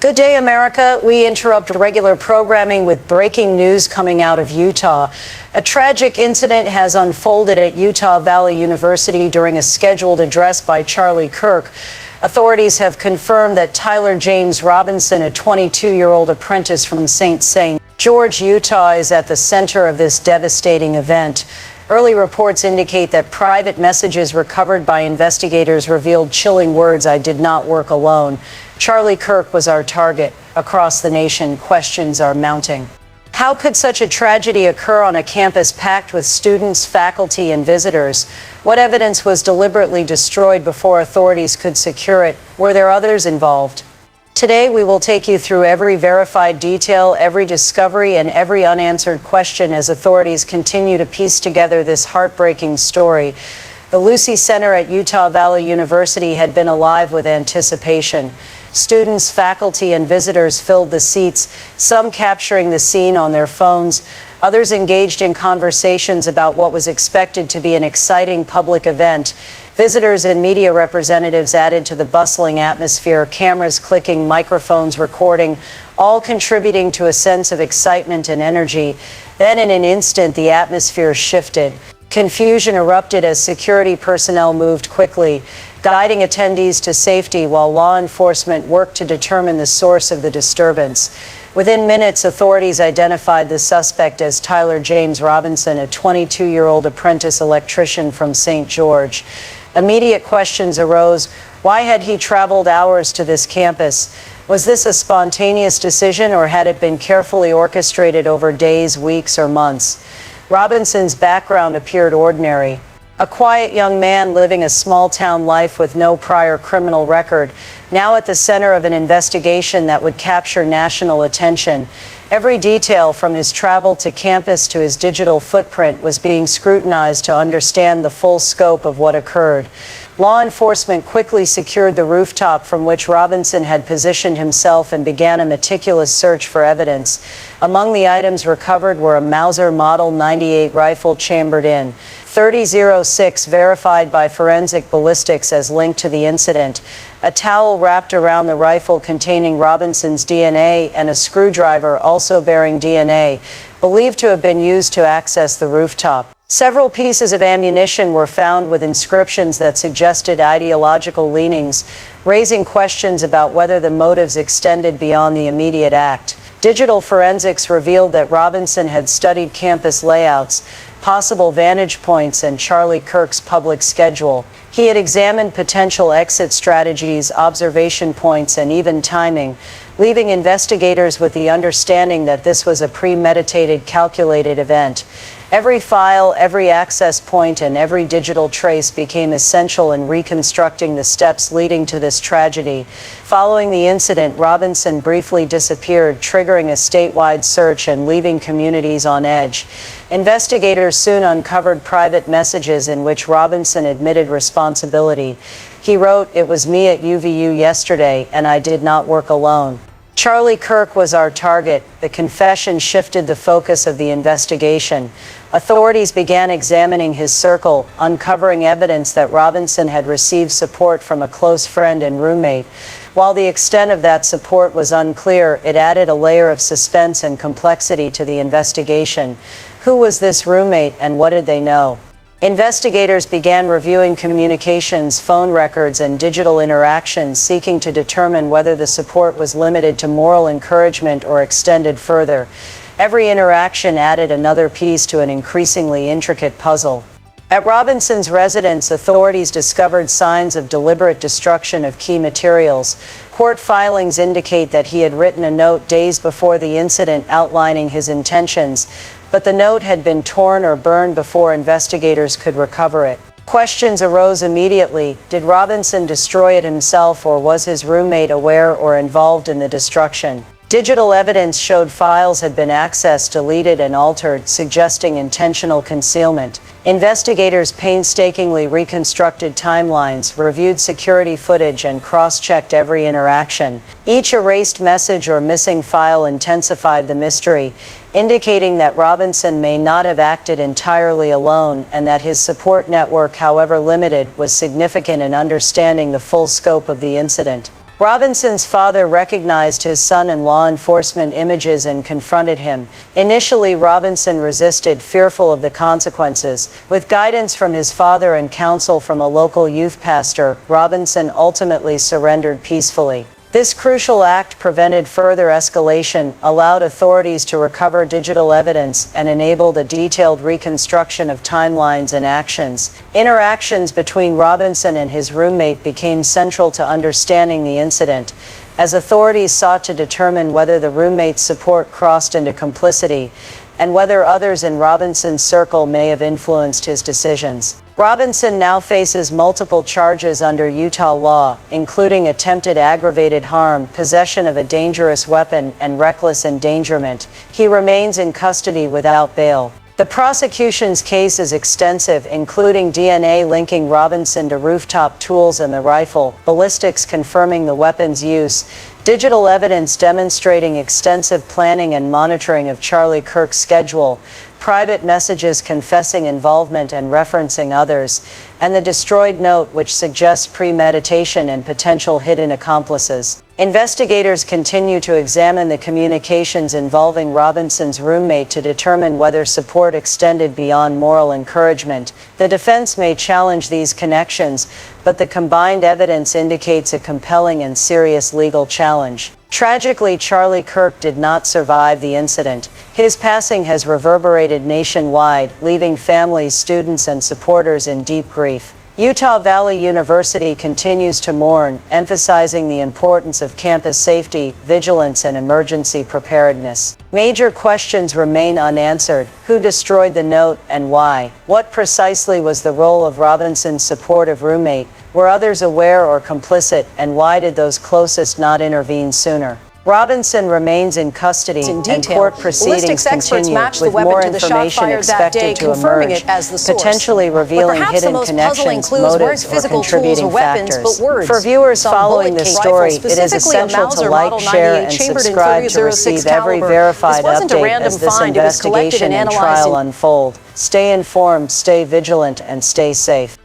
Good day, America. We interrupt regular programming with breaking news coming out of Utah. A tragic incident has unfolded at Utah Valley University during a scheduled address by Charlie Kirk. Authorities have confirmed that Tyler James Robinson, a 22-year-old apprentice from St. George, Utah, is at the center of this devastating event. Early reports indicate that private messages recovered by investigators revealed chilling words: "I did not work alone." Charlie Kirk was our target. Across the nation, questions are mounting. How could such a tragedy occur on a campus packed with students, faculty, and visitors? What evidence was deliberately destroyed before authorities could secure it? Were there others involved? Today, we will take you through every verified detail, every discovery, and every unanswered question as authorities continue to piece together this heartbreaking story. The Lucy Center at Utah Valley University had been alive with anticipation. Students, faculty, and visitors filled the seats, some capturing the scene on their phones, others engaged in conversations about what was expected to be an exciting public event. Visitors and media representatives added to the bustling atmosphere, cameras clicking, microphones recording, all contributing to a sense of excitement and energy. Then in an instant, the atmosphere shifted. Confusion erupted as security personnel moved quickly, guiding attendees to safety while law enforcement worked to determine the source of the disturbance. Within minutes, authorities identified the suspect as Tyler James Robinson, a 22-year-old apprentice electrician from St. George. Immediate questions arose. Why had he traveled hours to this campus? Was this a spontaneous decision, or had it been carefully orchestrated over days, weeks, or months? Robinson's background appeared ordinary. A quiet young man living a small-town life with no prior criminal record, now at the center of an investigation that would capture national attention. Every detail, from his travel to campus to his digital footprint, was being scrutinized to understand the full scope of what occurred. Law enforcement quickly secured the rooftop from which Robinson had positioned himself and began a meticulous search for evidence. Among the items recovered were a Mauser Model 98 rifle chambered in, .30-06 verified by forensic ballistics as linked to the incident, a towel wrapped around the rifle containing Robinson's DNA, and a screwdriver also bearing DNA, believed to have been used to access the rooftop. Several pieces of ammunition were found with inscriptions that suggested ideological leanings, raising questions about whether the motives extended beyond the immediate act. Digital forensics revealed that Robinson had studied campus layouts, possible vantage points, and Charlie Kirk's public schedule. He had examined potential exit strategies, observation points, and even timing, leaving investigators with the understanding that this was a premeditated, calculated event. Every file, every access point, and every digital trace became essential in reconstructing the steps leading to this tragedy. Following the incident, Robinson briefly disappeared, triggering a statewide search and leaving communities on edge. Investigators soon uncovered private messages in which Robinson admitted responsibility. He wrote, "It was me at UVU yesterday, and I did not work alone." Charlie Kirk was our target. The confession shifted the focus of the investigation. Authorities began examining his circle, uncovering evidence that Robinson had received support from a close friend and roommate. While the extent of that support was unclear, it added a layer of suspense and complexity to the investigation. Who was this roommate, and what did they know? Investigators began reviewing communications, phone records, and digital interactions, seeking to determine whether the support was limited to moral encouragement or extended further. Every interaction added another piece to an increasingly intricate puzzle. At Robinson's residence, authorities discovered signs of deliberate destruction of key materials. Court filings indicate that he had written a note days before the incident outlining his intentions, but the note had been torn or burned before investigators could recover it. Questions arose immediately. Did Robinson destroy it himself, or was his roommate aware or involved in the destruction? Digital evidence showed files had been accessed, deleted, and altered, suggesting intentional concealment. Investigators painstakingly reconstructed timelines, reviewed security footage, and cross-checked every interaction. Each erased message or missing file intensified the mystery, indicating that Robinson may not have acted entirely alone, and that his support network, however limited, was significant in understanding the full scope of the incident. Robinson's father recognized his son in law enforcement images and confronted him. Initially, Robinson resisted, fearful of the consequences. With guidance from his father and counsel from a local youth pastor, Robinson ultimately surrendered peacefully. This crucial act prevented further escalation, allowed authorities to recover digital evidence, and enabled a detailed reconstruction of timelines and actions. Interactions between Robinson and his roommate became central to understanding the incident, as authorities sought to determine whether the roommate's support crossed into complicity and whether others in Robinson's circle may have influenced his decisions. Robinson now faces multiple charges under Utah law, including attempted aggravated harm, possession of a dangerous weapon, and reckless endangerment. He remains in custody without bail. The prosecution's case is extensive, including DNA linking Robinson to rooftop tools and the rifle, ballistics confirming the weapon's use, digital evidence demonstrating extensive planning and monitoring of Charlie Kirk's schedule, private messages confessing involvement and referencing others, and the destroyed note which suggests premeditation and potential hidden accomplices. Investigators continue to examine the communications involving Robinson's roommate to determine whether support extended beyond moral encouragement. The defense may challenge these connections, but the combined evidence indicates a compelling and serious legal challenge. Tragically, Charlie Kirk did not survive the incident. His passing has reverberated nationwide, leaving families, students, and supporters in deep grief. Utah Valley University continues to mourn, emphasizing the importance of campus safety, vigilance, and emergency preparedness. Major questions remain unanswered. Who destroyed the note and why? What precisely was the role of Robinson's supportive roommate? Were others aware or complicit, and why did those closest not intervene sooner? Robinson remains in custody, and court proceedings continue, with more information expected to emerge, potentially revealing hidden connections, motives, or contributing factors. For viewers following this story, it is essential to like, share, and subscribe to receive every verified update as this investigation and trial unfold. Stay informed, stay vigilant, and stay safe.